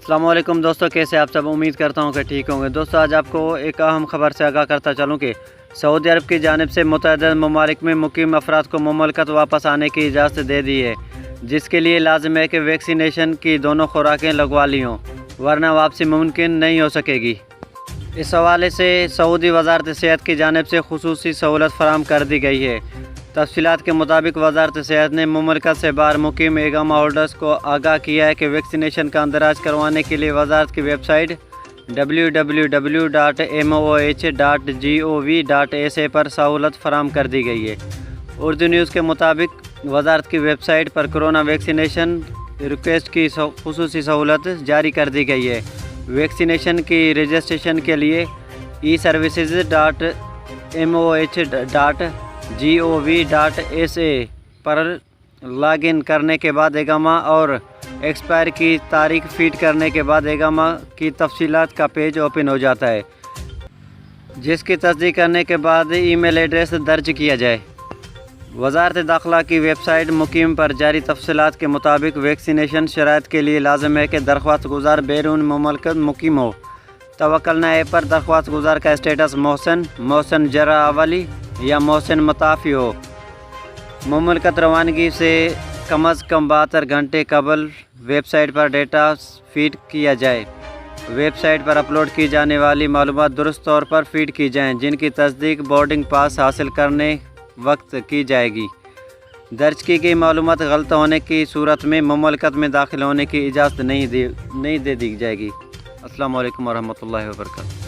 السلام علیکم دوستو، کیسے آپ سب؟ امید کرتا ہوں کہ ٹھیک ہوں گے۔ دوستو آج آپ کو ایک اہم خبر سے آگاہ کرتا چلوں کہ سعودی عرب کی جانب سے متعدد ممالک میں مقیم افراد کو مملکت واپس آنے کی اجازت دے دی ہے، جس کے لیے لازم ہے کہ ویکسینیشن کی دونوں خوراکیں لگوا لی ہوں، ورنہ واپسی ممکن نہیں ہو سکے گی۔ اس حوالے سے سعودی وزارت صحت کی جانب سے خصوصی سہولت فراہم کر دی گئی ہے۔ تفصیلات کے مطابق وزارت صحت نے مملکت سے باہر مقیم اقامہ ہولڈرز کو آگاہ کیا ہے کہ ویکسینیشن کا اندراج کروانے کے لیے وزارت کی ویب سائٹ www.moh.gov.sa پر سہولت فراہم کر دی گئی ہے۔ اردو نیوز کے مطابق وزارت کی ویب سائٹ پر کورونا ویکسینیشن ریکویسٹ کی خصوصی سہولت جاری کر دی گئی ہے۔ ویکسینیشن کی رجسٹریشن کے لیے eservices.moh.gov.sa پر لاگ ان کرنے کے بعد اقامہ اور ایکسپائر کی تاریخ فیڈ کرنے کے بعد اقامہ کی تفصیلات کا پیج اوپن ہو جاتا ہے، جس کی تصدیق کرنے کے بعد ای میل ایڈریس درج کیا جائے۔ وزارت داخلہ کی ویب سائٹ مقیم پر جاری تفصیلات کے مطابق ویکسینیشن شرائط کے لیے لازم ہے کہ درخواست گزار بیرون مملکت مقیم ہو۔ توکلنا ایپ پر درخواست گزار کا اسٹیٹس محسن جرہ اولی یا محسن مطافی ہو۔ مملکت روانگی سے کم از کم 72 گھنٹے قبل ویب سائٹ پر ڈیٹا فیڈ کیا جائے۔ ویب سائٹ پر اپلوڈ کی جانے والی معلومات درست طور پر فیڈ کی جائیں، جن کی تصدیق بورڈنگ پاس حاصل کرنے وقت کی جائے گی۔ درج کی گئی معلومات غلط ہونے کی صورت میں مملکت میں داخل ہونے کی اجازت نہیں دے دی جائے گی۔ السلام علیکم ورحمۃ اللہ وبرکاتہ۔